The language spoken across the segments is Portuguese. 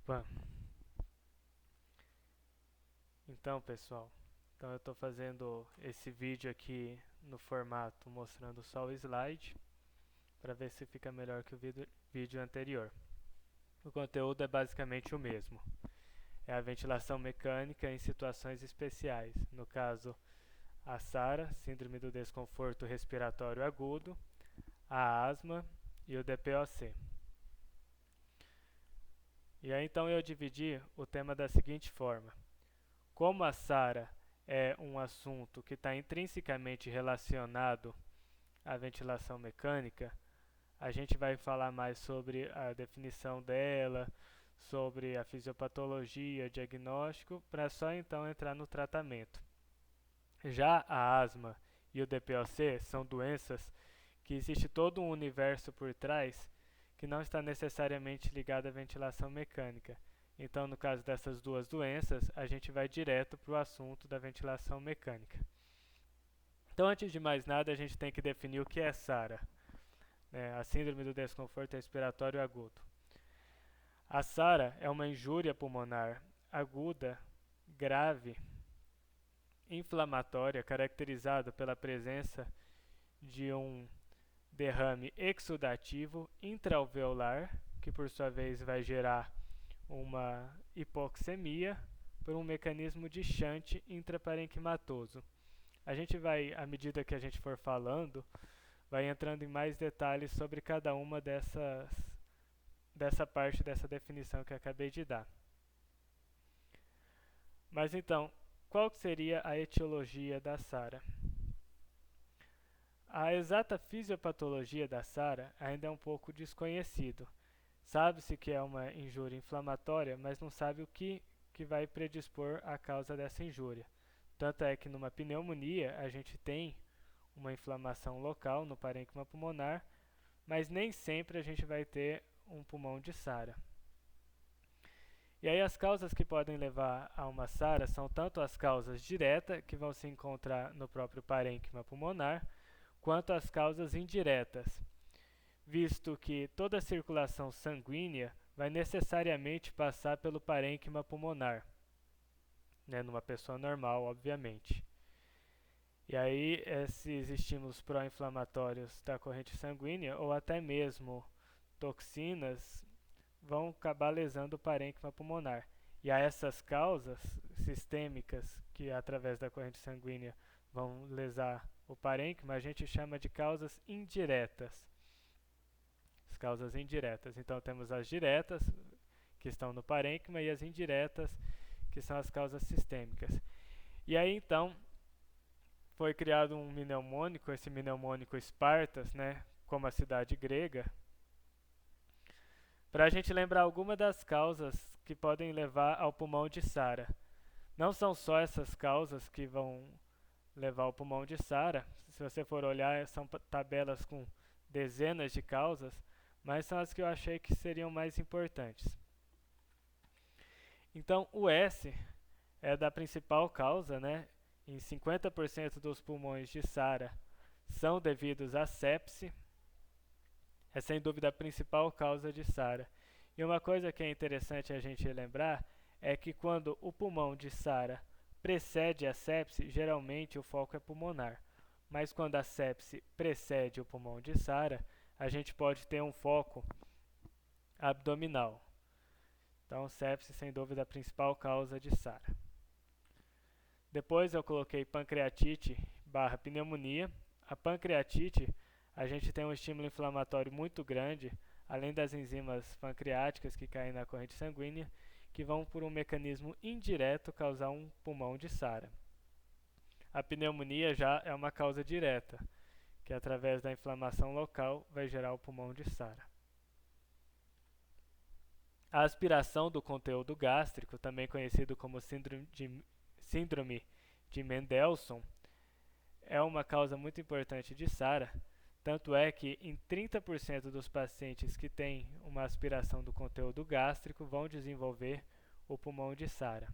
Opa! Então, pessoal, eu estou fazendo esse vídeo aqui no formato mostrando só o slide para ver se fica melhor que o vídeo anterior. O conteúdo é basicamente o mesmo. É a ventilação mecânica em situações especiais. No caso, a SARA, Síndrome do Desconforto Respiratório Agudo, a asma e o DPOC. E aí então eu dividi o tema da seguinte forma. Como a SARA é um assunto que está intrinsecamente relacionado à ventilação mecânica, a gente vai falar mais sobre a definição dela, sobre a fisiopatologia, diagnóstico, para só então entrar no tratamento. Já a asma e o DPOC são doenças que existe todo um universo por trás que não está necessariamente ligado à ventilação mecânica. Então, no caso dessas duas doenças, a gente vai direto para o assunto da ventilação mecânica. Então, antes de mais nada, a gente tem que definir o que é SARA, né, a Síndrome do Desconforto Respiratório Agudo. A SARA é uma injúria pulmonar aguda, grave, inflamatória, caracterizada pela presença de um derrame exudativo intraalveolar, que por sua vez vai gerar uma hipoxemia por um mecanismo de shunt intraparenquimatoso. A gente vai, à medida que a gente for falando, vai entrando em mais detalhes sobre cada uma dessa parte dessa definição que eu acabei de dar. Mas então, qual seria a etiologia da SARA? A exata fisiopatologia da SARA ainda é um pouco desconhecido. Sabe-se que é uma injúria inflamatória, mas não sabe o que vai predispor à causa dessa injúria. Tanto é que numa pneumonia a gente tem uma inflamação local no parênquima pulmonar, mas nem sempre a gente vai ter um pulmão de SARA. E aí as causas que podem levar a uma SARA são tanto as causas diretas, que vão se encontrar no próprio parênquima pulmonar, quanto as causas indiretas, visto que toda a circulação sanguínea vai necessariamente passar pelo parênquima pulmonar, né, numa pessoa normal, obviamente. E aí, esses estímulos pró-inflamatórios da corrente sanguínea, ou até mesmo toxinas, vão acabar lesando o parênquima pulmonar. E a essas causas sistêmicas que, através da corrente sanguínea, vão lesar o parênquima, a gente chama de causas indiretas. As causas indiretas. Então, temos as diretas, que estão no parênquima, e as indiretas, que são as causas sistêmicas. E aí, então, foi criado um mnemônico, esse mnemônico Espartas, né, como a cidade grega, para a gente lembrar algumas das causas que podem levar ao pulmão de SARA. Não são só essas causas que vão levar ao pulmão de SARA. Se você for olhar, são tabelas com dezenas de causas, mas são as que eu achei que seriam mais importantes. Então, o S é da principal causa, né? Em 50% dos pulmões de SARA são devidos à sepse. É sem dúvida a principal causa de SARA. E uma coisa que é interessante a gente lembrar é que quando o pulmão de SARA precede a sepse, geralmente o foco é pulmonar. Mas quando a sepse precede o pulmão de SARA, a gente pode ter um foco abdominal. Então, sepse, sem dúvida, é a principal causa de SARA. Depois eu coloquei pancreatite / pneumonia. A pancreatite, a gente tem um estímulo inflamatório muito grande, além das enzimas pancreáticas que caem na corrente sanguínea, que vão por um mecanismo indireto causar um pulmão de SARA. A pneumonia já é uma causa direta, que através da inflamação local vai gerar o pulmão de SARA. A aspiração do conteúdo gástrico, também conhecido como síndrome de Mendelssohn, é uma causa muito importante de SARA, tanto é que em 30% dos pacientes que têm uma aspiração do conteúdo gástrico vão desenvolver o pulmão de SARA.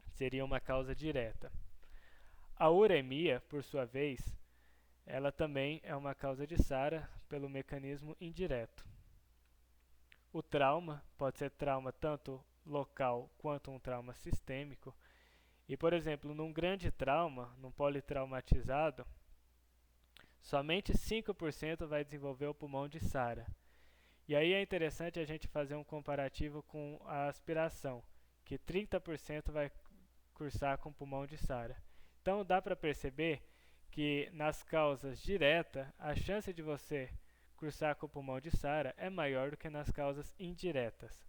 Seria uma causa direta. A uremia, por sua vez, ela também é uma causa de SARA pelo mecanismo indireto. o trauma, pode ser trauma tanto local quanto um trauma sistêmico. E, por exemplo, num grande trauma, num politraumatizado, somente 5% vai desenvolver o pulmão de SARA. E aí é interessante a gente fazer um comparativo com a aspiração, que 30% vai cursar com pulmão de SARA. Então dá para perceber que nas causas diretas, a chance de você cursar com pulmão de SARA é maior do que nas causas indiretas.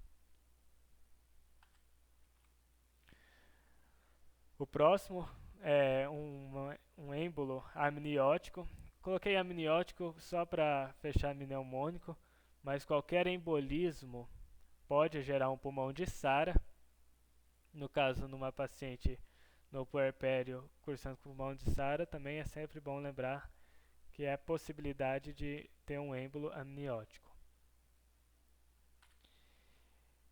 O próximo é um êmbolo amniótico. Coloquei amniótico só para fechar mneumônico, mas qualquer embolismo pode gerar um pulmão de SARA. No caso, numa paciente no puerpério cursando com pulmão de SARA, também é sempre bom lembrar que é a possibilidade de ter um êmbolo amniótico.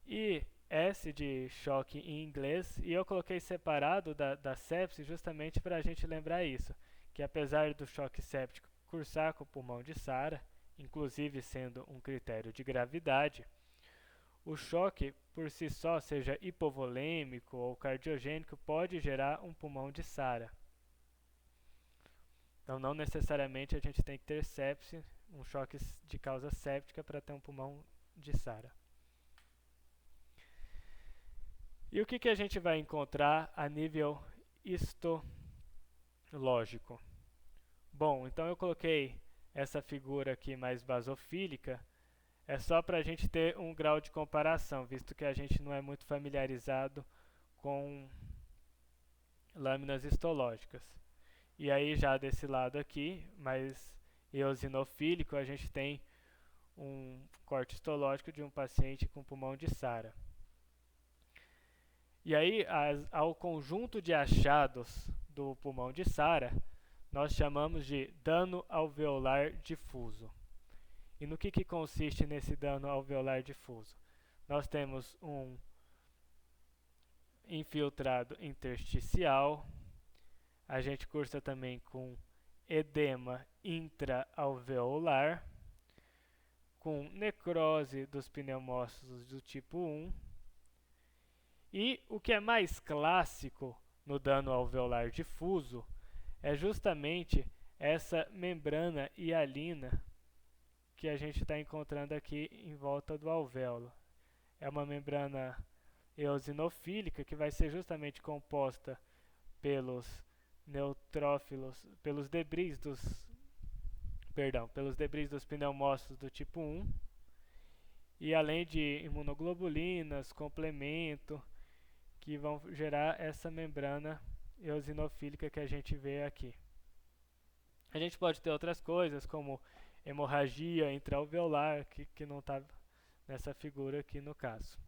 E S de choque em inglês, e eu coloquei separado da sepse justamente para a gente lembrar isso, que apesar do choque séptico cursar com o pulmão de SARA, inclusive sendo um critério de gravidade, o choque por si só, seja hipovolêmico ou cardiogênico, pode gerar um pulmão de SARA. Então não necessariamente a gente tem que ter sepse, um choque de causa séptica para ter um pulmão de SARA. E o que a gente vai encontrar a nível histológico? Bom, então eu coloquei essa figura aqui mais basofílica, é só para a gente ter um grau de comparação, visto que a gente não é muito familiarizado com lâminas histológicas. E aí já desse lado aqui, mais eosinofílico, a gente tem um corte histológico de um paciente com pulmão de SARA. E aí, ao conjunto de achados do pulmão de SARA, nós chamamos de dano alveolar difuso. E no que consiste nesse dano alveolar difuso? Nós temos um infiltrado intersticial, a gente cursa também com edema intraalveolar, com necrose dos pneumócitos do tipo 1, e o que é mais clássico no dano alveolar difuso é justamente essa membrana hialina que a gente está encontrando aqui em volta do alvéolo. É uma membrana eosinofílica que vai ser justamente composta pelos neutrófilos, pelos debris dos pneumócitos do tipo 1, e além de imunoglobulinas, complemento, que vão gerar essa membrana eosinofílica que a gente vê aqui. A gente pode ter outras coisas, como hemorragia intraalveolar, que não está nessa figura aqui no caso.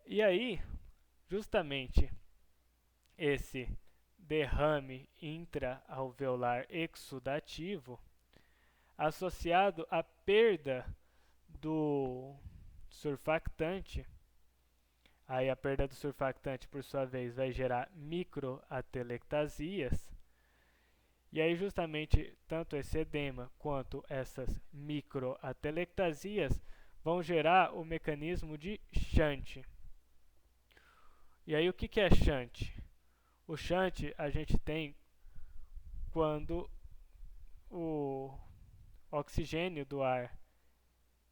E aí, justamente esse derrame intraalveolar exudativo, associado à perda do surfactante, aí a perda do surfactante, por sua vez, vai gerar microatelectasias. E aí justamente tanto esse edema quanto essas microatelectasias vão gerar o mecanismo de shunt. E aí o que é shunt? O shunt a gente tem quando o oxigênio do ar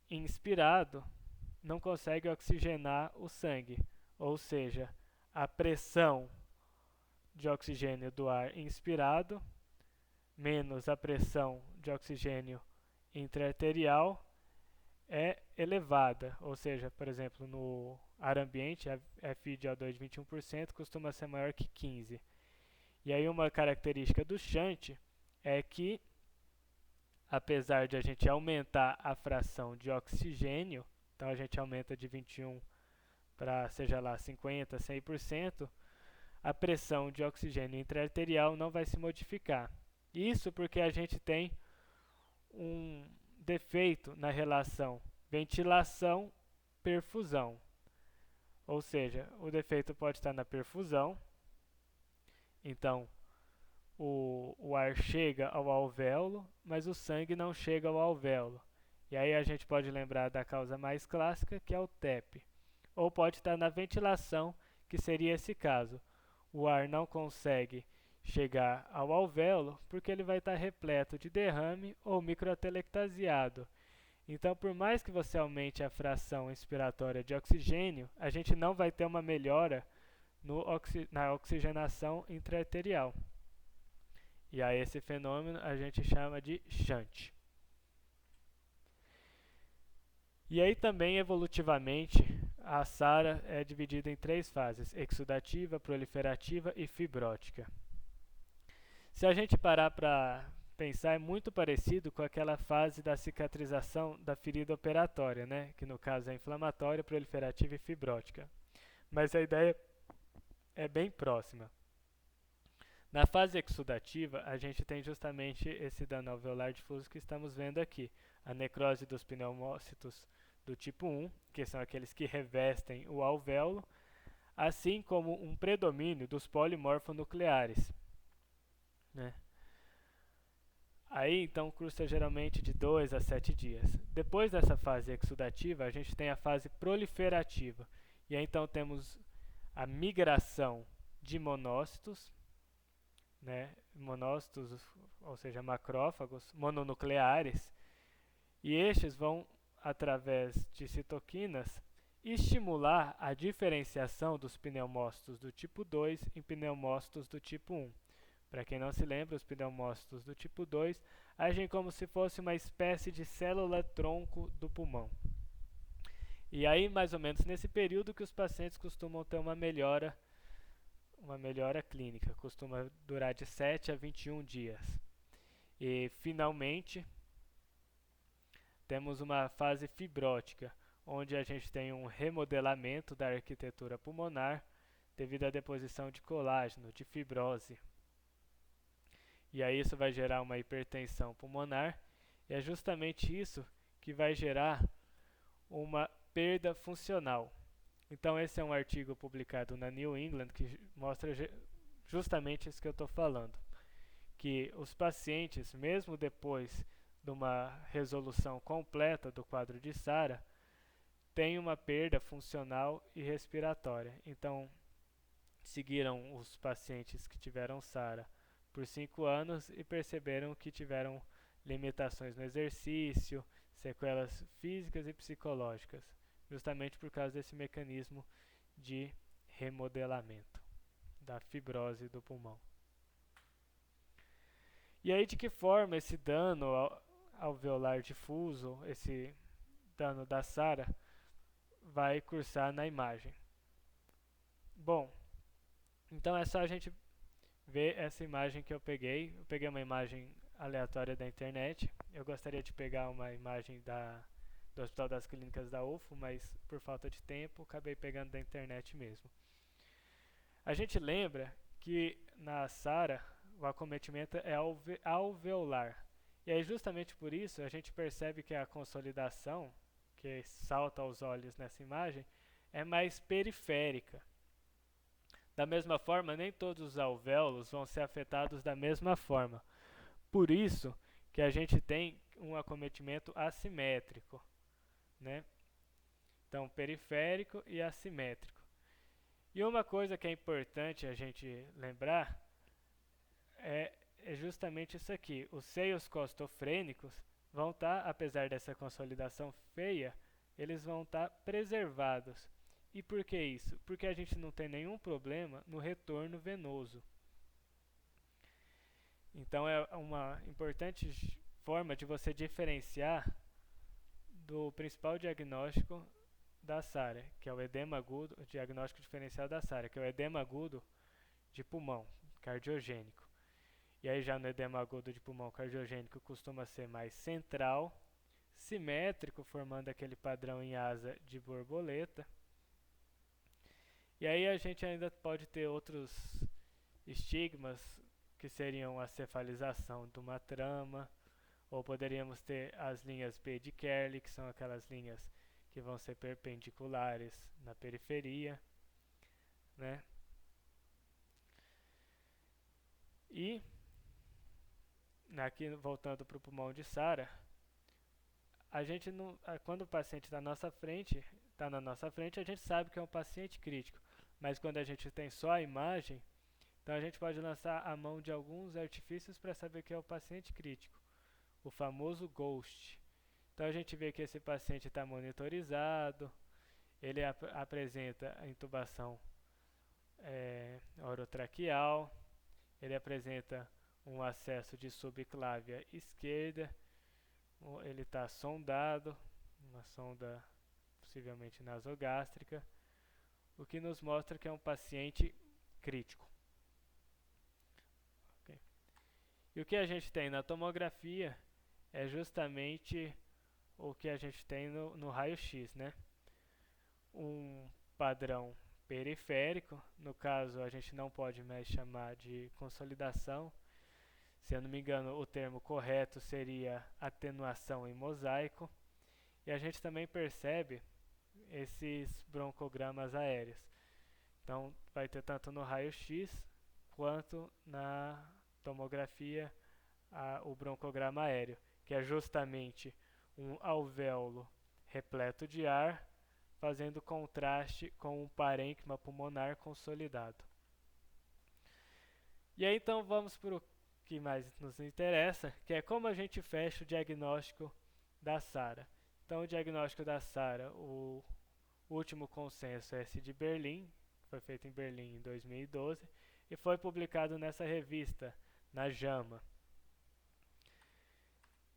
inspirado não consegue oxigenar o sangue, ou seja, a pressão de oxigênio do ar inspirado menos a pressão de oxigênio intraarterial é elevada, ou seja, por exemplo, no ar ambiente, a FI de O2 de 21% costuma ser maior que 15. E aí uma característica do shunt é que, apesar de a gente aumentar a fração de oxigênio, então a gente aumenta de 21 para, seja lá, 50%, 100%, a pressão de oxigênio intraarterial não vai se modificar. Isso porque a gente tem um defeito na relação ventilação-perfusão. Ou seja, o defeito pode estar na perfusão, então o ar chega ao alvéolo, mas o sangue não chega ao alvéolo. E aí a gente pode lembrar da causa mais clássica, que é o TEP. Ou pode estar na ventilação, que seria esse caso. O ar não consegue chegar ao alvéolo porque ele vai estar repleto de derrame ou microatelectasiado. Então, por mais que você aumente a fração inspiratória de oxigênio, a gente não vai ter uma melhora na oxigenação intraarterial. E a esse fenômeno a gente chama de shunt. E aí também, evolutivamente, a SARA é dividida em 3 fases: exudativa, proliferativa e fibrótica. Se a gente parar para pensar, é muito parecido com aquela fase da cicatrização da ferida operatória, né? Que no caso é inflamatória, proliferativa e fibrótica. Mas a ideia é bem próxima. Na fase exudativa, a gente tem justamente esse dano alveolar difuso que estamos vendo aqui. A necrose dos pneumócitos do tipo 1, que são aqueles que revestem o alvéolo, assim como um predomínio dos polimorfonucleares, né? Aí então custa geralmente de 2 a 7 dias. Depois dessa fase exudativa, a gente tem a fase proliferativa. E aí então temos a migração de monócitos, né? Monócitos, ou seja, macrófagos mononucleares, e estes vão, através de citoquinas, estimular a diferenciação dos pneumócitos do tipo 2 em pneumócitos do tipo 1. Para quem não se lembra, os pneumócitos do tipo 2 agem como se fosse uma espécie de célula-tronco do pulmão. E aí, mais ou menos nesse período que os pacientes costumam ter uma melhora clínica, costuma durar de 7 a 21 dias. E, finalmente, temos uma fase fibrótica, onde a gente tem um remodelamento da arquitetura pulmonar devido à deposição de colágeno, de fibrose. E aí isso vai gerar uma hipertensão pulmonar, e é justamente isso que vai gerar uma perda funcional. Então esse é um artigo publicado na New England que mostra justamente isso que eu estou falando, que os pacientes, mesmo depois de uma resolução completa do quadro de SARA, têm uma perda funcional e respiratória. Então, seguiram os pacientes que tiveram SARA por 5 anos e perceberam que tiveram limitações no exercício, sequelas físicas e psicológicas, justamente por causa desse mecanismo de remodelamento da fibrose do pulmão. E aí, de que forma esse dano alveolar difuso, esse dano da SARA, vai cursar na imagem? Bom, então é só a gente ver essa imagem que eu peguei. Eu peguei uma imagem aleatória da internet. Eu gostaria de pegar uma imagem do Hospital das Clínicas da UFO, mas por falta de tempo, acabei pegando da internet mesmo. A gente lembra que na SARA o acometimento é alveolar. E aí justamente por isso a gente percebe que a consolidação, que salta aos olhos nessa imagem, é mais periférica. Da mesma forma, nem todos os alvéolos vão ser afetados da mesma forma. Por isso que a gente tem um acometimento assimétrico, né? Então, periférico e assimétrico. E uma coisa que é importante a gente lembrar é justamente isso aqui. Os seios costofrênicos vão estar, apesar dessa consolidação feia, eles vão estar preservados. E por que isso? Porque a gente não tem nenhum problema no retorno venoso. Então é uma importante forma de você diferenciar do principal diagnóstico da SARA, que é o edema agudo, o diagnóstico diferencial da SARA, que é o edema agudo de pulmão cardiogênico. E aí já no edema agudo de pulmão cardiogênico costuma ser mais central, simétrico, formando aquele padrão em asa de borboleta. E aí a gente ainda pode ter outros estigmas, que seriam a cefalização de uma trama, ou poderíamos ter as linhas B de Kerley, que são aquelas linhas que vão ser perpendiculares na periferia, né? E aqui voltando para o pulmão de SARA, quando o paciente está na nossa frente, a gente sabe que é um paciente crítico. Mas quando a gente tem só a imagem, então a gente pode lançar a mão de alguns artifícios para saber que é o paciente crítico, o famoso GHOST. Então a gente vê que esse paciente está monitorizado, ele apresenta a intubação orotraqueal, ele apresenta um acesso de subclávia esquerda, ele está sondado, uma sonda possivelmente nasogástrica, o que nos mostra que é um paciente crítico. Okay. E o que a gente tem na tomografia é justamente o que a gente tem no raio-x, né? Um padrão periférico, no caso a gente não pode mais chamar de consolidação. Se eu não me engano, o termo correto seria atenuação em mosaico. E a gente também percebe esses broncogramas aéreos. Então, vai ter tanto no raio-x quanto na tomografia o broncograma aéreo, que é justamente um alvéolo repleto de ar, fazendo contraste com um parênquima pulmonar consolidado. E aí então vamos para o que mais nos interessa, que é como a gente fecha o diagnóstico da SARA. Então o diagnóstico da SARA, o último consenso é esse de Berlim, foi feito em Berlim em 2012 e foi publicado nessa revista, na JAMA.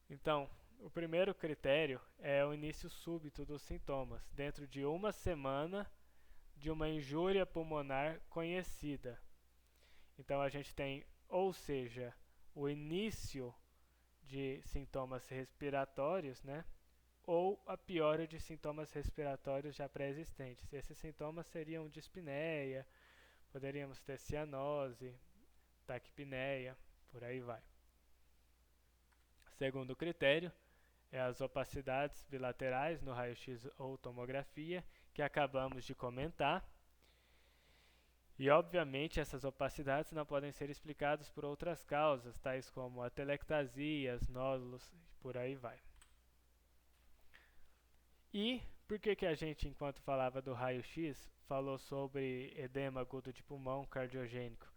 Então, o primeiro critério é o início súbito dos sintomas, dentro de uma semana de uma injúria pulmonar conhecida. Então a gente tem, ou seja, o início de sintomas respiratórios, né? Ou a piora de sintomas respiratórios já pré-existentes. Esses sintomas seriam dispneia, poderíamos ter cianose, taquipneia, por aí vai. Segundo critério é as opacidades bilaterais no raio-x ou tomografia, que acabamos de comentar. E, obviamente, essas opacidades não podem ser explicadas por outras causas, tais como atelectasias, nódulos, por aí vai. E por que a gente, enquanto falava do raio-x, falou sobre edema agudo de pulmão cardiogênico?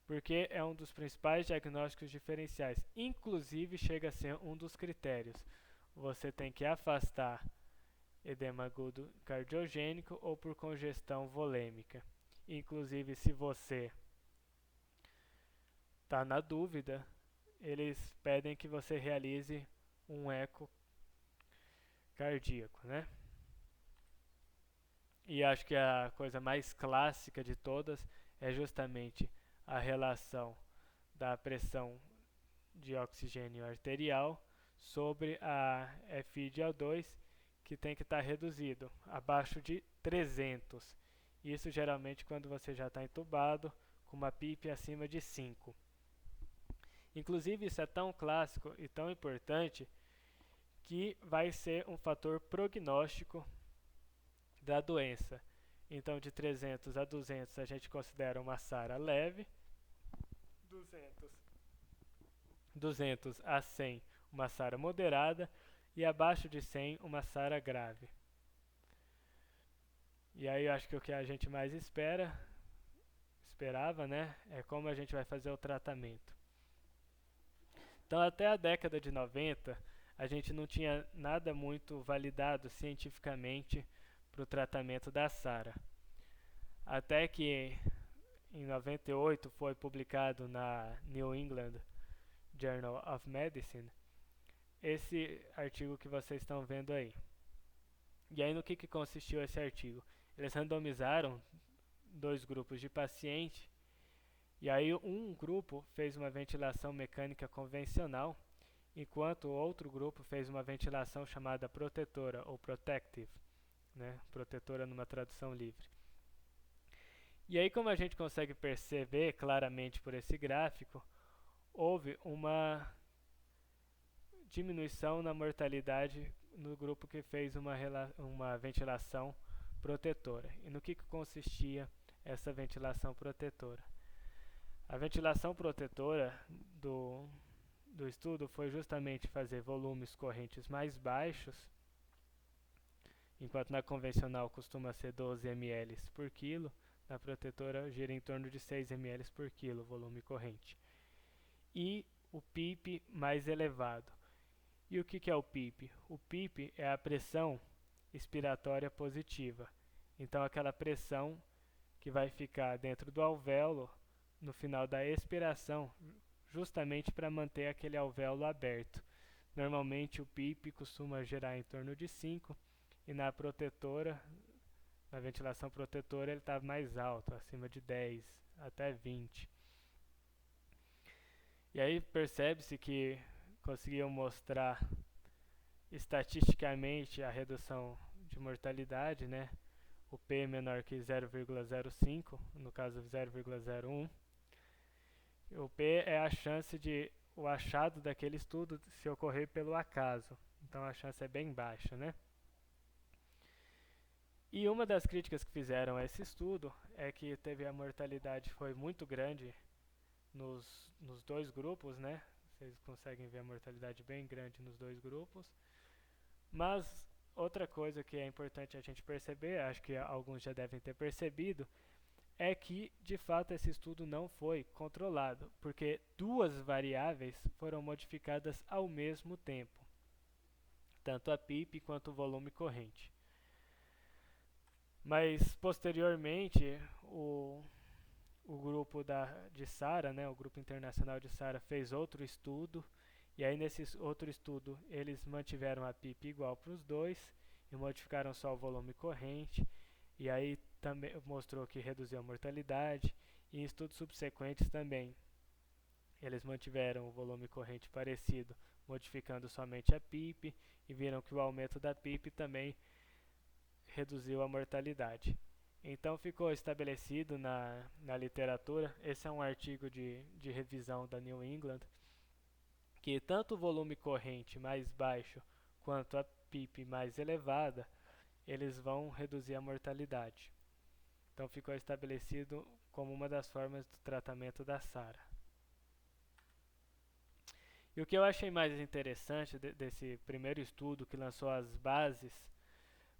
Porque é um dos principais diagnósticos diferenciais. Inclusive, chega a ser um dos critérios. Você tem que afastar edema agudo cardiogênico ou por congestão volêmica. Inclusive, se você está na dúvida, eles pedem que você realize um eco cardíaco, né? E acho que a coisa mais clássica de todas é justamente a relação da pressão de oxigênio arterial sobre a FiO2, que tem que estar reduzido, abaixo de 300. Isso geralmente quando você já está entubado, com uma PIP acima de 5. Inclusive isso é tão clássico e tão importante que vai ser um fator prognóstico da doença. Então de 300 a 200 a gente considera uma SARA leve, 200 a 100 uma SARA moderada e abaixo de 100 uma SARA grave. E aí eu acho que o que a gente mais esperava, né, é como a gente vai fazer o tratamento. Então até a década de 90 a gente não tinha nada muito validado cientificamente para o tratamento da SARA. Até que em 98 foi publicado na New England Journal of Medicine esse artigo que vocês estão vendo aí. E aí no que consistiu esse artigo? Eles randomizaram 2 grupos de pacientes e aí um grupo fez uma ventilação mecânica convencional, enquanto o outro grupo fez uma ventilação chamada protetora ou protective, né? Protetora numa tradução livre. E aí, como a gente consegue perceber claramente por esse gráfico, houve uma diminuição na mortalidade no grupo que fez uma ventilação protetora. E no que consistia essa ventilação protetora? A ventilação protetora do estudo foi justamente fazer volumes correntes mais baixos, enquanto na convencional costuma ser 12 ml por quilo, na protetora gira em torno de 6 ml por quilo volume corrente. E o PIP mais elevado. E o que é o PIP? O PIP é a pressão expiratória positiva. Então aquela pressão que vai ficar dentro do alvéolo no final da expiração, justamente para manter aquele alvéolo aberto. Normalmente o PIP costuma girar em torno de 5 e na protetora, na ventilação protetora, ele está mais alto, acima de 10 até 20. E aí percebe-se que conseguiam mostrar estatisticamente a redução de mortalidade, né? O P menor que 0,05, no caso 0,01. O P é a chance de o achado daquele estudo se ocorrer pelo acaso. Então a chance é bem baixa, né? E uma das críticas que fizeram a esse estudo é que teve a mortalidade foi muito grande nos dois grupos, né? Vocês conseguem ver a mortalidade bem grande nos dois grupos. Mas outra coisa que é importante a gente perceber, acho que alguns já devem ter percebido, é que de fato esse estudo não foi controlado, porque duas variáveis foram modificadas ao mesmo tempo, tanto a PIP quanto o volume corrente. Mas posteriormente o grupo de SARA, né, o grupo internacional de SARA, fez outro estudo, e aí nesse outro estudo eles mantiveram a PIP igual para os dois e modificaram só o volume corrente, e aí também mostrou que reduziu a mortalidade, e em estudos subsequentes também eles mantiveram o volume corrente parecido, modificando somente a PIP, e viram que o aumento da PIP também reduziu a mortalidade. Então ficou estabelecido na literatura, esse é um artigo de revisão da New England, que tanto o volume corrente mais baixo quanto a PIP mais elevada, eles vão reduzir a mortalidade. Então ficou estabelecido como uma das formas do tratamento da SARA. E o que eu achei mais interessante desse primeiro estudo que lançou as bases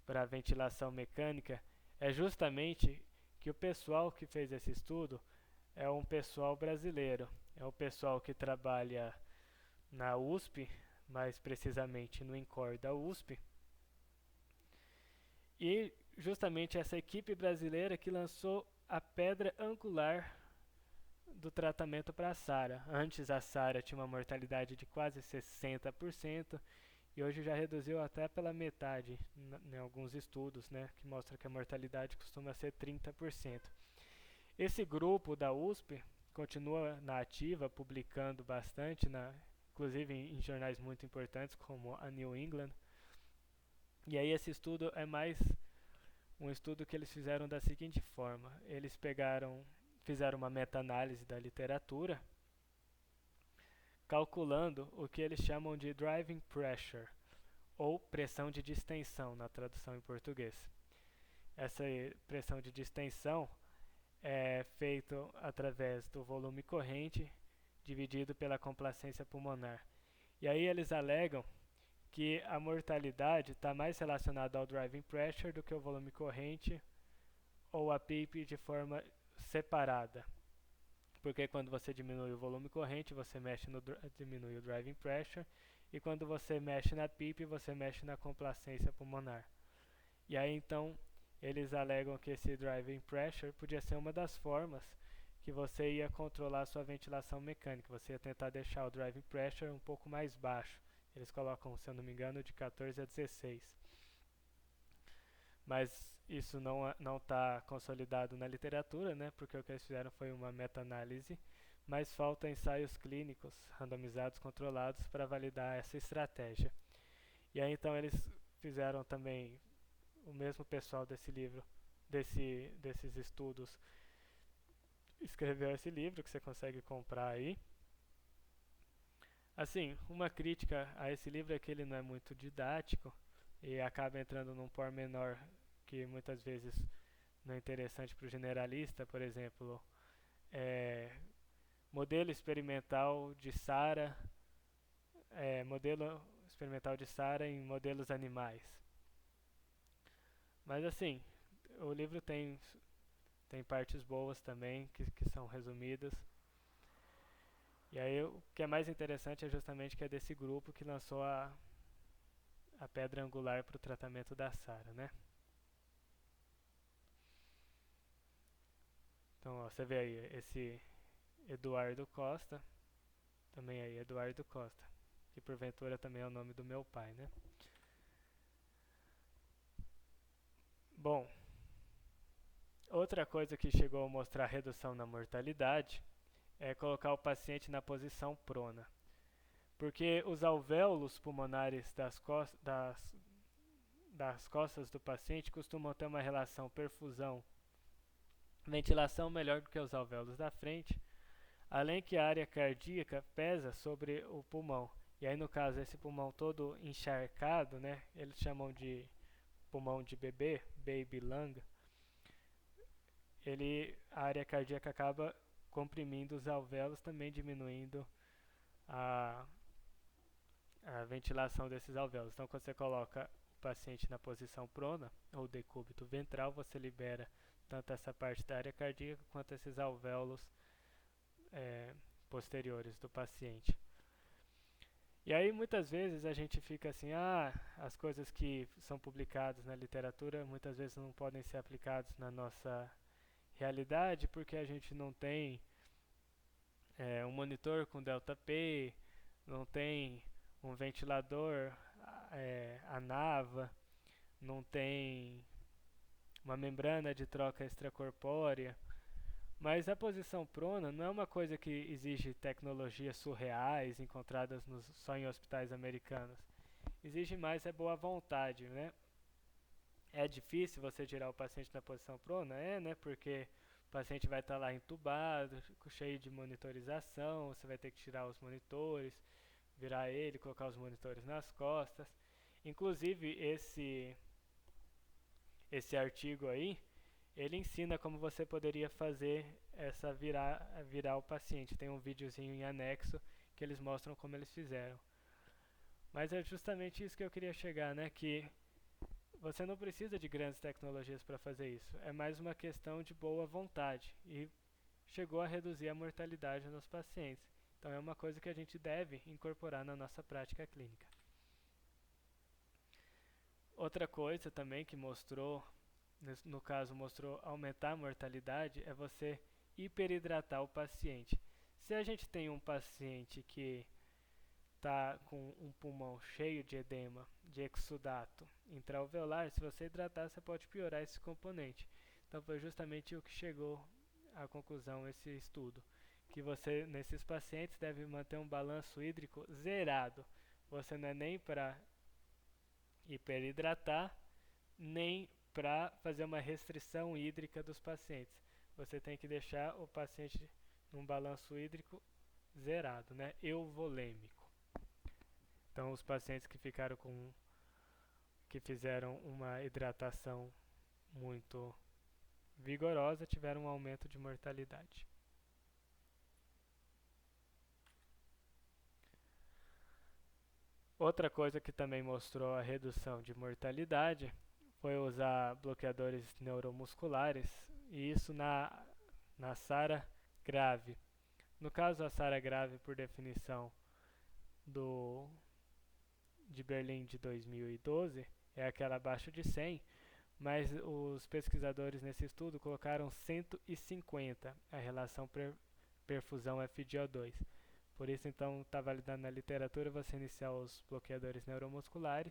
para a ventilação mecânica é justamente que o pessoal que fez esse estudo é um pessoal brasileiro. É o pessoal que trabalha na USP, mais precisamente no INCOR da USP. E justamente essa equipe brasileira que lançou a pedra angular do tratamento para a SARA. Antes a SARA tinha uma mortalidade de quase 60%, e hoje já reduziu até pela metade em alguns estudos, né, que mostra que a mortalidade costuma ser 30%. Esse grupo da USP continua na ativa, publicando bastante, inclusive em jornais muito importantes como a New England. E aí esse estudo é mais um estudo que eles fizeram da seguinte forma: eles fizeram uma meta-análise da literatura, calculando o que eles chamam de driving pressure, ou pressão de distensão na tradução em português. Essa pressão de distensão é feita através do volume corrente dividido pela complacência pulmonar. E aí eles alegam que a mortalidade está mais relacionada ao driving pressure do que o volume corrente ou a PIP de forma separada. Porque quando você diminui o volume corrente, você diminui o driving pressure, e quando você mexe na PIP, você mexe na complacência pulmonar. E aí então eles alegam que esse driving pressure podia ser uma das formas que você ia controlar a sua ventilação mecânica. Você ia tentar deixar o driving pressure um pouco mais baixo. Eles colocam, se eu não me engano, de 14 a 16. Mas isso não está consolidado na literatura, né? Porque o que eles fizeram foi uma meta-análise, mas falta ensaios clínicos randomizados controlados para validar essa estratégia. E aí então eles fizeram também, o mesmo pessoal desse livro, desses estudos, escreveu esse livro que você consegue comprar aí. Assim, uma crítica a esse livro é que ele não é muito didático e acaba entrando num pormenor que muitas vezes não é interessante para o generalista. Por exemplo, modelo experimental de SARA modelo experimental de SARA em modelos animais. Mas assim, o livro tem partes boas também, que são resumidas. E aí o que é mais interessante é justamente que é desse grupo que lançou a pedra angular para o tratamento da SARA, né? Então, ó, você vê aí esse Eduardo Costa, também aí Eduardo Costa, que porventura também é o nome do meu pai, né? Bom, outra coisa que chegou a mostrar redução na mortalidade é colocar o paciente na posição prona, porque os alvéolos pulmonares das costas do paciente costumam ter uma relação perfusão-ventilação melhor do que os alvéolos da frente, além que a área cardíaca pesa sobre o pulmão. E aí, no caso, esse pulmão todo encharcado, né, eles chamam de pulmão de bebê, baby lung, a área cardíaca acaba comprimindo os alvéolos, também diminuindo a, a ventilação desses alvéolos. Então, quando você coloca o paciente na posição prona, ou decúbito ventral, você libera tanto essa parte da área cardíaca quanto esses alvéolos posteriores do paciente. E aí muitas vezes a gente fica assim, as coisas que são publicadas na literatura muitas vezes não podem ser aplicadas na nossa realidade porque a gente não tem um monitor com delta P, não tem um ventilador ANAVA, não tem uma membrana de troca extracorpórea. Mas a posição prona não é uma coisa que exige tecnologias surreais encontradas só em hospitais americanos. Exige mais boa vontade, né? É difícil você tirar o paciente da posição prona? Né? Porque o paciente vai estar lá entubado, cheio de monitorização, você vai ter que tirar os monitores, virar ele, colocar os monitores nas costas. Inclusive, esse artigo aí, ele ensina como você poderia fazer essa virar o paciente. Tem um videozinho em anexo que eles mostram como eles fizeram. Mas é justamente isso que eu queria chegar, né? Que você não precisa de grandes tecnologias para fazer isso. É mais uma questão de boa vontade. E chegou a reduzir a mortalidade nos pacientes. Então é uma coisa que a gente deve incorporar na nossa prática clínica. Outra coisa também que mostrou, no caso mostrou aumentar a mortalidade, é você hiperidratar o paciente. Se a gente tem um paciente que está com um pulmão cheio de edema, de exudato intraalveolar, se você hidratar, você pode piorar esse componente. Então foi justamente o que chegou à conclusão esse estudo, que você, nesses pacientes, deve manter um balanço hídrico zerado. Você não é nem para hiperidratar, nem para fazer uma restrição hídrica dos pacientes. Você tem que deixar o paciente num balanço hídrico zerado, né? Euvolêmico. Então, os pacientes que fizeram uma hidratação muito vigorosa tiveram um aumento de mortalidade. Outra coisa que também mostrou a redução de mortalidade foi usar bloqueadores neuromusculares, e isso na SARA grave. No caso, a SARA grave, por definição de Berlim de 2012, é aquela abaixo de 100, mas os pesquisadores nesse estudo colocaram 150 a relação perfusão FiO2. Por isso, então, está validado na literatura você iniciar os bloqueadores neuromusculares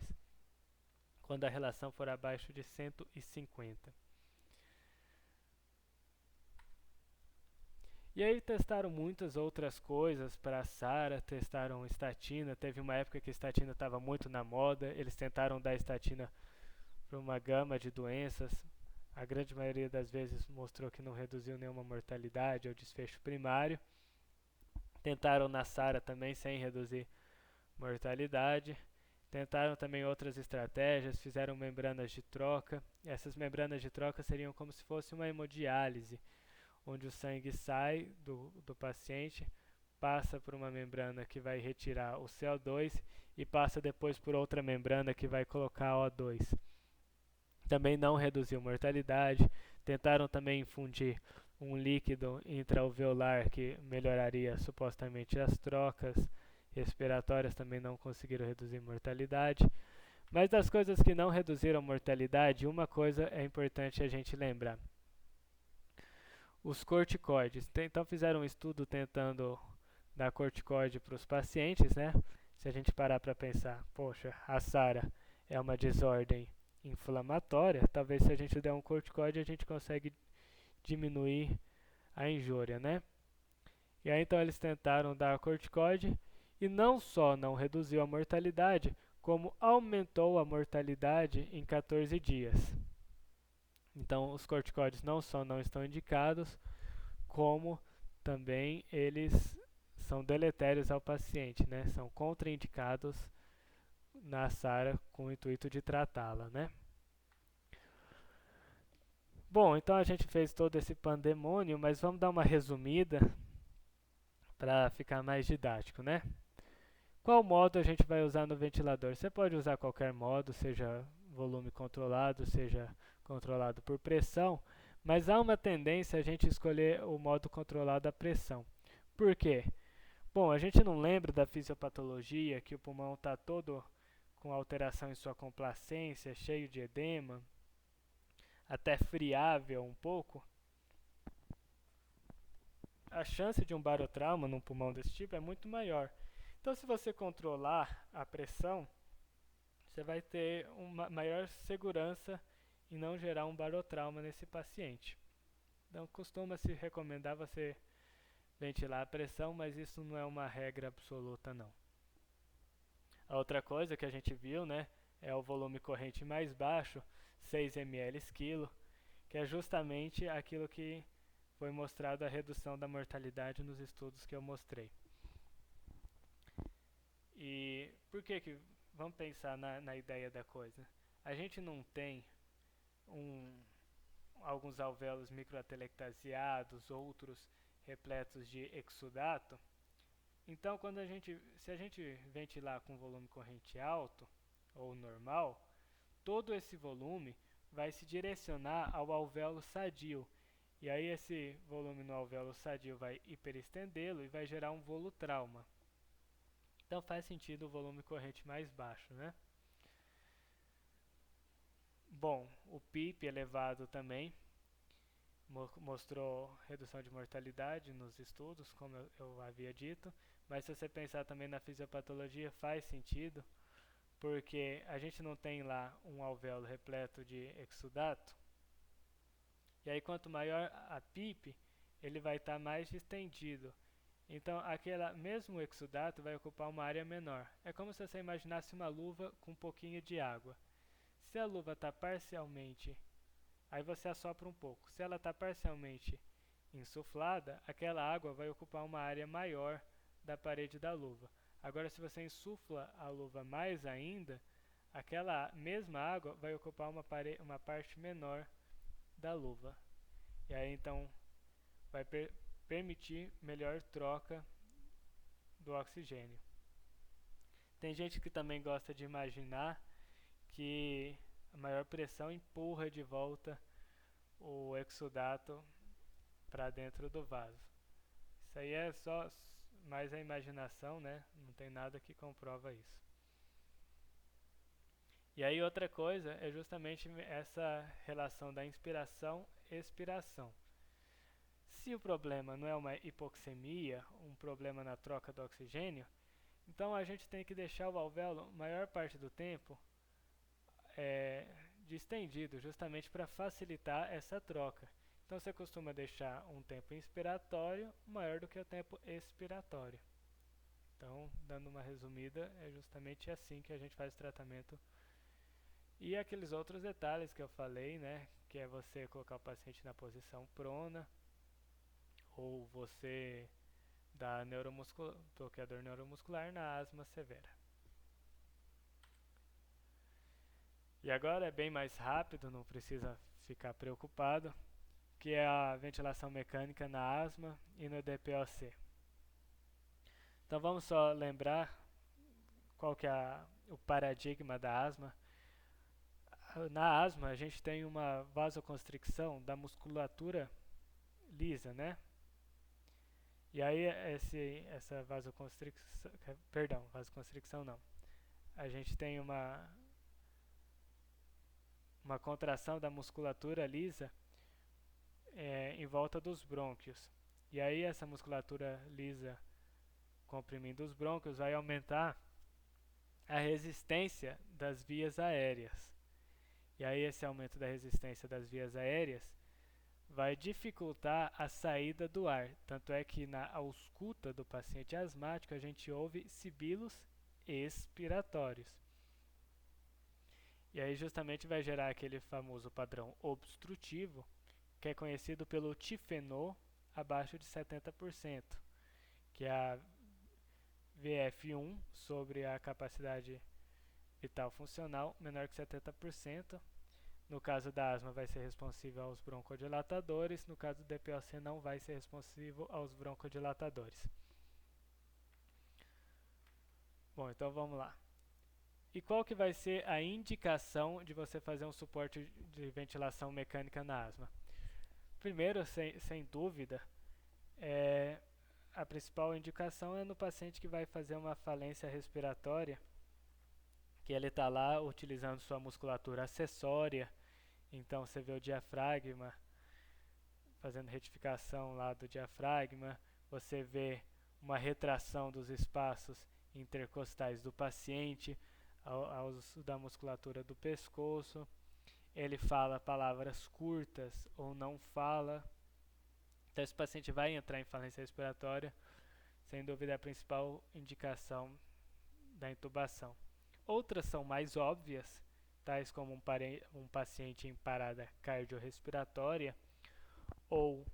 quando a relação for abaixo de 150. E aí testaram muitas outras coisas para a SARA, testaram estatina, teve uma época que a estatina estava muito na moda, eles tentaram dar estatina para uma gama de doenças, a grande maioria das vezes mostrou que não reduziu nenhuma mortalidade ou desfecho primário. Tentaram na SARA também sem reduzir mortalidade. Tentaram também outras estratégias, fizeram membranas de troca. Essas membranas de troca seriam como se fosse uma hemodiálise, onde o sangue sai do paciente passa por uma membrana que vai retirar o CO2 e passa depois por outra membrana que vai colocar O2. Também não reduziu mortalidade. Tentaram também infundir um líquido intraalveolar que melhoraria supostamente as trocas respiratórias, também não conseguiram reduzir mortalidade. Mas das coisas que não reduziram mortalidade, uma coisa é importante a gente lembrar. Os corticoides. Então fizeram um estudo tentando dar corticoide para os pacientes, né? Se a gente parar para pensar, poxa, a SARA é uma desordem inflamatória, talvez se a gente der um corticoide a gente consegue diminuir a injúria, né? E aí então eles tentaram dar corticoide e não só não reduziu a mortalidade, como aumentou a mortalidade em 14 dias. Então os corticoides não só não estão indicados, como também eles são deletérios ao paciente, né? São contraindicados na SARA com o intuito de tratá-la, né? Bom, então a gente fez todo esse pandemônio, mas vamos dar uma resumida para ficar mais didático, né? Qual modo a gente vai usar no ventilador? Você pode usar qualquer modo, seja volume controlado, seja controlado por pressão, mas há uma tendência a gente escolher o modo controlado a pressão. Por quê? Bom, a gente não lembra da fisiopatologia, que o pulmão está todo com alteração em sua complacência, cheio de edema, até friável um pouco. A chance de um barotrauma num pulmão desse tipo é muito maior. Então, se você controlar a pressão, você vai ter uma maior segurança em não gerar um barotrauma nesse paciente. Então, costuma-se recomendar você ventilar a pressão, mas isso não é uma regra absoluta, não. A outra coisa que a gente viu, né, é o volume corrente mais baixo, 6 ml quilo, que é justamente aquilo que foi mostrado a redução da mortalidade nos estudos que eu mostrei. E por que vamos pensar na ideia da coisa? A gente não tem alguns alvéolos microatelectasiados, outros repletos de exudato. Então, se a gente ventilar com volume corrente alto ou normal, todo esse volume vai se direcionar ao alvéolo sadio. E aí esse volume no alvéolo sadio vai hiperestendê-lo e vai gerar um volutrauma. Então faz sentido o volume corrente mais baixo, né? Bom, o PIP elevado também mostrou redução de mortalidade nos estudos, como eu havia dito, mas se você pensar também na fisiopatologia faz sentido, porque a gente não tem lá um alvéolo repleto de exudato, e aí quanto maior a PIP, ele vai estar mais distendido. Então, mesmo exudato vai ocupar uma área menor. É como se você imaginasse uma luva com um pouquinho de água. Se a luva está parcialmente, aí você assopra um pouco. Se ela está parcialmente insuflada, aquela água vai ocupar uma área maior da parede da luva. Agora, se você insufla a luva mais ainda, aquela mesma água vai ocupar uma parte menor da luva. E aí, então, vai permitir melhor troca do oxigênio. Tem gente que também gosta de imaginar que a maior pressão empurra de volta o exudato para dentro do vaso. Isso aí é só mais a imaginação, né? Não tem nada que comprova isso. E aí outra coisa é justamente essa relação da inspiração e expiração. Se o problema não é uma hipoxemia, um problema na troca do oxigênio, então a gente tem que deixar o alvéolo, maior parte do tempo, distendido, justamente para facilitar essa troca. Então você costuma deixar um tempo inspiratório maior do que o tempo expiratório. Então, dando uma resumida, é justamente assim que a gente faz o tratamento. E aqueles outros detalhes que eu falei, né, que é você colocar o paciente na posição prona, ou você dar bloqueador neuromuscular na asma severa. E agora é bem mais rápido, não precisa ficar preocupado, que é a ventilação mecânica na asma e no DPOC. Então vamos só lembrar qual que é o paradigma da asma. Na asma a gente tem uma vasoconstricção da musculatura lisa, né? E aí essa vasoconstricção, vasoconstricção não. A gente tem uma contração da musculatura lisa em volta dos brônquios. E aí essa musculatura lisa comprimindo os brônquios vai aumentar a resistência das vias aéreas. E aí esse aumento da resistência das vias aéreas vai dificultar a saída do ar. Tanto é que na ausculta do paciente asmático a gente ouve sibilos expiratórios. E aí justamente vai gerar aquele famoso padrão obstrutivo, que é conhecido pelo tifenô abaixo de 70%, que é a VF1 sobre a capacidade vital funcional menor que 70%. No caso da asma vai ser responsivo aos broncodilatadores, no caso do DPOC não vai ser responsivo aos broncodilatadores. Bom, então vamos lá. E qual que vai ser a indicação de você fazer um suporte de ventilação mecânica na asma? Primeiro, sem dúvida, a principal indicação é no paciente que vai fazer uma falência respiratória, que ele está lá utilizando sua musculatura acessória. Então você vê o diafragma, fazendo retificação lá do diafragma, você vê uma retração dos espaços intercostais do paciente, ao uso da musculatura do pescoço. Ele fala palavras curtas ou não fala. Então esse paciente vai entrar em falência respiratória, sem dúvida é a principal indicação da intubação. Outras são mais óbvias, tais como um paciente em parada cardiorrespiratória ou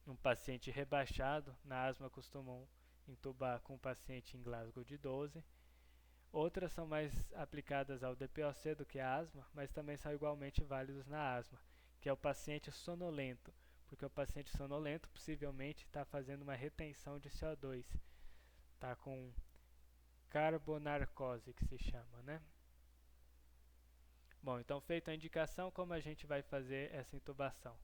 um paciente rebaixado. Na asma costumam intubar com um paciente em Glasgow de 12. Outras são mais aplicadas ao DPOC do que a asma, mas também são igualmente válidos na asma, que é o paciente sonolento, porque o paciente sonolento possivelmente está fazendo uma retenção de CO2, está com carbonarcose, que se chama, né? Bom, então feita a indicação, como a gente vai fazer essa intubação?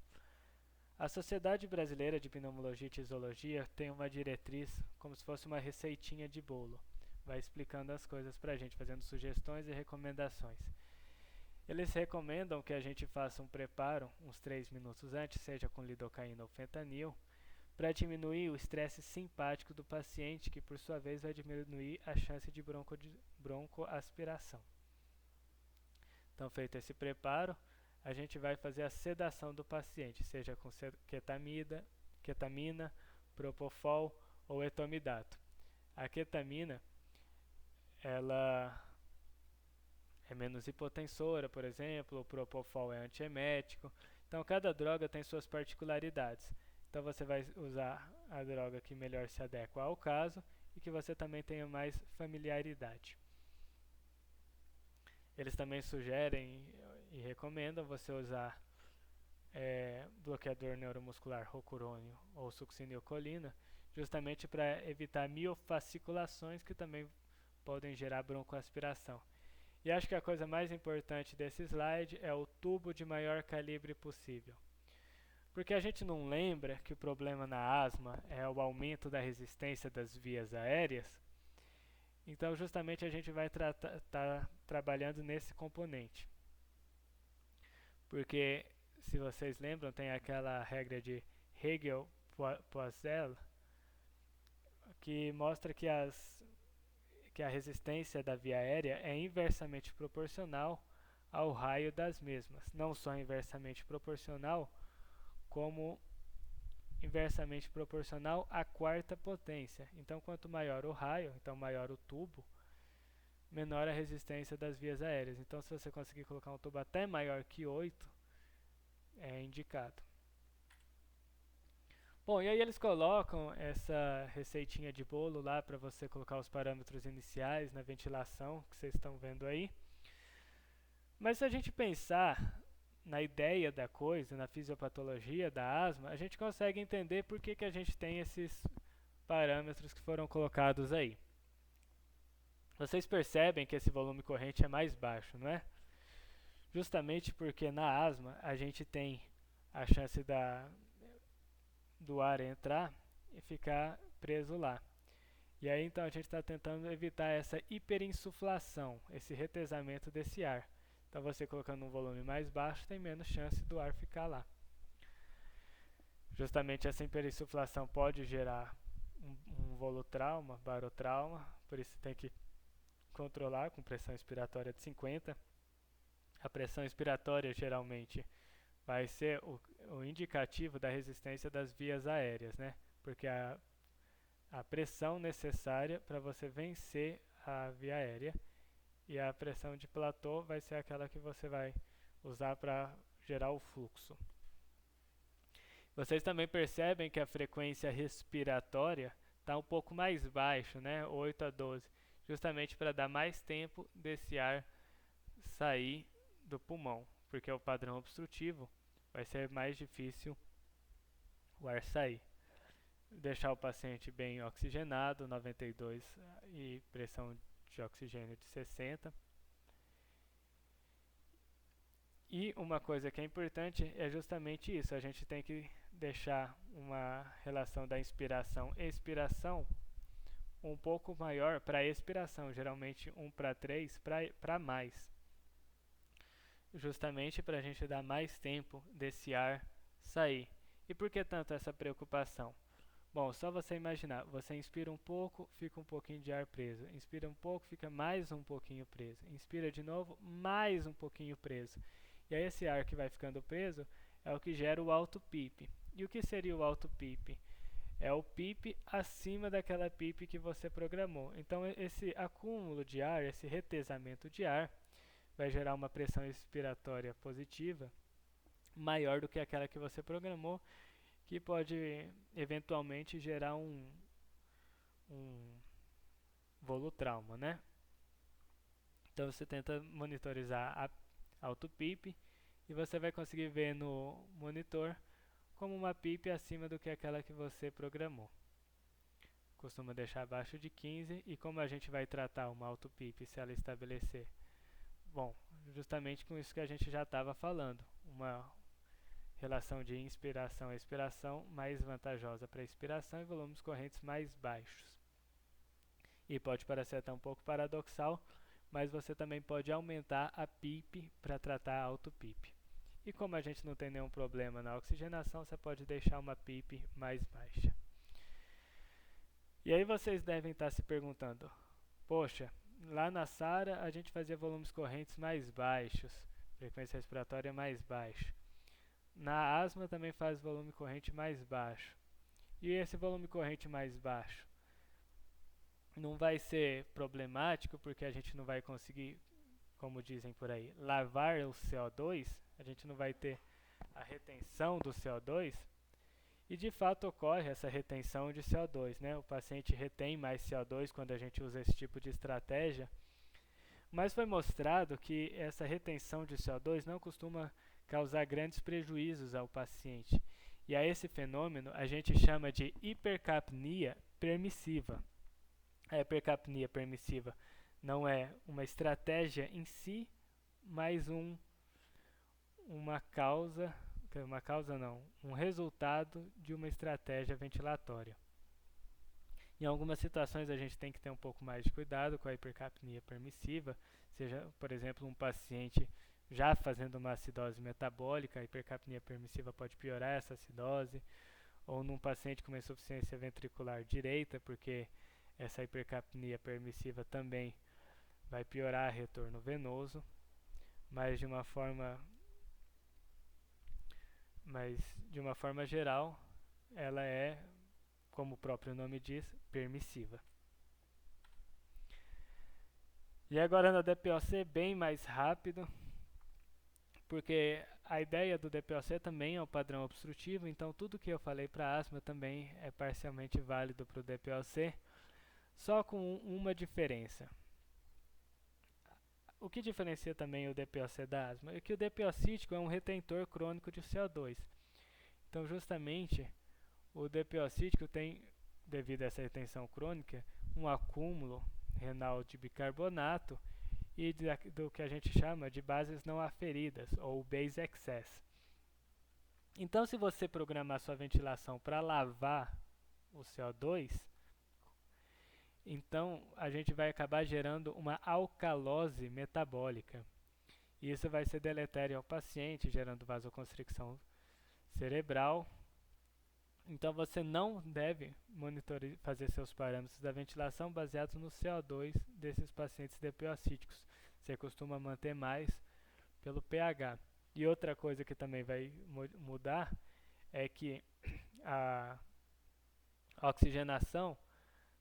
A Sociedade Brasileira de Pneumologia e Tisologia tem uma diretriz como se fosse uma receitinha de bolo. Vai explicando as coisas para a gente, fazendo sugestões e recomendações. Eles recomendam que a gente faça um preparo uns 3 minutos antes, seja com lidocaína ou fentanil, para diminuir o estresse simpático do paciente, que por sua vez vai diminuir a chance de broncoaspiração. Então, feito esse preparo, a gente vai fazer a sedação do paciente, seja com ketamina, propofol ou etomidato. A ketamina, ela é menos hipotensora, por exemplo, o propofol é antiemético. Então, cada droga tem suas particularidades. Então, você vai usar a droga que melhor se adequa ao caso e que você também tenha mais familiaridade. Eles também sugerem e recomendam você usar bloqueador neuromuscular rocurônio ou succinilcolina, justamente para evitar miofasciculações que também podem gerar broncoaspiração. E acho que a coisa mais importante desse slide é o tubo de maior calibre possível. Porque a gente não lembra que o problema na asma é o aumento da resistência das vias aéreas. Então, justamente, a gente vai estar trabalhando nesse componente. Porque, se vocês lembram, tem aquela regra de Hegel-Poiseuille, que mostra que a resistência da via aérea é inversamente proporcional ao raio das mesmas. Não só inversamente proporcional, como inversamente proporcional à quarta potência. Então, quanto maior o raio, então maior o tubo, menor a resistência das vias aéreas. Então, se você conseguir colocar um tubo até maior que 8, é indicado. Bom, e aí eles colocam essa receitinha de bolo lá para você colocar os parâmetros iniciais na ventilação, que vocês estão vendo aí. Mas se a gente pensar na ideia da coisa, na fisiopatologia da asma, a gente consegue entender por que a gente tem esses parâmetros que foram colocados aí. Vocês percebem que esse volume corrente é mais baixo, não é? Justamente porque na asma a gente tem a chance do ar entrar e ficar preso lá. E aí então a gente está tentando evitar essa hiperinsuflação, esse retesamento desse ar. Então você colocando um volume mais baixo tem menos chance do ar ficar lá. Justamente essa hiperinsuflação pode gerar um volutrauma, barotrauma, por isso tem que controlar com pressão expiratória de 50. A pressão expiratória geralmente vai ser o indicativo da resistência das vias aéreas, né? Porque a pressão necessária para você vencer a via aérea e a pressão de platô vai ser aquela que você vai usar para gerar o fluxo. Vocês também percebem que a frequência respiratória está um pouco mais baixa, né? 8 a 12, justamente para dar mais tempo desse ar sair do pulmão, porque o padrão obstrutivo vai ser mais difícil o ar sair. Deixar o paciente bem oxigenado, 92 e pressão de oxigênio de 60. E uma coisa que é importante é justamente isso, a gente tem que deixar uma relação da inspiração e expiração um pouco maior para a expiração, geralmente 1:3 para mais. Justamente para a gente dar mais tempo desse ar sair. E por que tanto essa preocupação? Bom, só você imaginar, você inspira um pouco, fica um pouquinho de ar preso. Inspira um pouco, fica mais um pouquinho preso. Inspira de novo, mais um pouquinho preso. E aí esse ar que vai ficando preso é o que gera o alto PIP. E o que seria o alto PIP? É o PIP acima daquela PIP que você programou. Então esse acúmulo de ar, esse retesamento de ar, vai gerar uma pressão expiratória positiva maior do que aquela que você programou, que pode eventualmente gerar um volutrauma, né? Então você tenta monitorizar a alto PIP e você vai conseguir ver no monitor como uma PIP acima do que aquela que você programou. Costuma deixar abaixo de 15 e como a gente vai tratar uma alto PIP se ela estabelecer? Bom, justamente com isso que a gente já estava falando, uma relação de inspiração a expiração mais vantajosa para a expiração e volumes correntes mais baixos. E pode parecer até um pouco paradoxal, mas você também pode aumentar a PIP para tratar alto PIP. E como a gente não tem nenhum problema na oxigenação, você pode deixar uma PIP mais baixa. E aí vocês devem estar se perguntando, poxa, lá na SARA a gente fazia volumes correntes mais baixos, frequência respiratória mais baixa. Na asma também faz volume corrente mais baixo. E esse volume corrente mais baixo não vai ser problemático porque a gente não vai conseguir, como dizem por aí, lavar o CO2, a gente não vai ter a retenção do CO2, e de fato ocorre essa retenção de CO2, né? O paciente retém mais CO2 quando a gente usa esse tipo de estratégia, mas foi mostrado que essa retenção de CO2 não costuma causar grandes prejuízos ao paciente. E a esse fenômeno a gente chama de hipercapnia permissiva. A hipercapnia permissiva não é uma estratégia em si, mas um resultado de uma estratégia ventilatória. Em algumas situações a gente tem que ter um pouco mais de cuidado com a hipercapnia permissiva, seja, por exemplo, um paciente já fazendo uma acidose metabólica, a hipercapnia permissiva pode piorar essa acidose, ou num paciente com uma insuficiência ventricular direita, porque essa hipercapnia permissiva também vai piorar retorno venoso, mas de uma forma geral, ela é, como o próprio nome diz, permissiva. E agora na DPOC bem mais rápido, porque a ideia do DPOC também é o padrão obstrutivo, então tudo que eu falei para asma também é parcialmente válido para o DPOC, só com uma diferença. O que diferencia também o DPOC da asma é que o DPOcítico é um retentor crônico de CO2. Então, justamente, o DPOcítico tem devido a essa retenção crônica, um acúmulo renal de bicarbonato e do que a gente chama de bases não aferidas, ou base excess. Então, se você programar sua ventilação para lavar o CO2, então a gente vai acabar gerando uma alcalose metabólica. E isso vai ser deletério ao paciente, gerando vasoconstricção cerebral. Então você não deve fazer seus parâmetros da ventilação baseados no CO2 desses pacientes DPO-cíticos. Você costuma manter mais pelo pH. E outra coisa que também vai mudar é que a oxigenação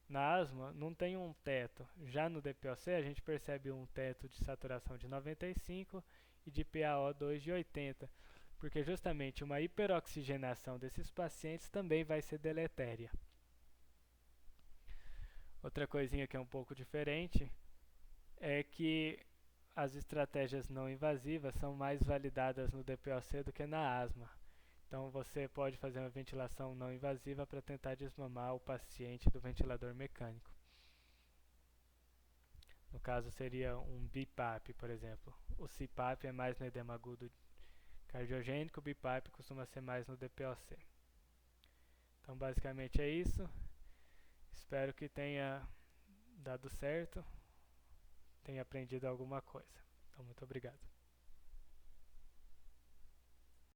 na asma não tem um teto. Já no DPOC a gente percebe um teto de saturação de 95 e de PaO2 de 80, porque justamente uma hiperoxigenação desses pacientes também vai ser deletéria. Outra coisinha que é um pouco diferente é que as estratégias não invasivas são mais validadas no DPOC do que na asma. Então você pode fazer uma ventilação não invasiva para tentar desmamar o paciente do ventilador mecânico. No caso seria um BiPAP, por exemplo. O CPAP é mais no edema agudo cardiogênico, o BiPAP costuma ser mais no DPOC. Então basicamente é isso. Espero que tenha dado certo, tenha aprendido alguma coisa. Então muito obrigado.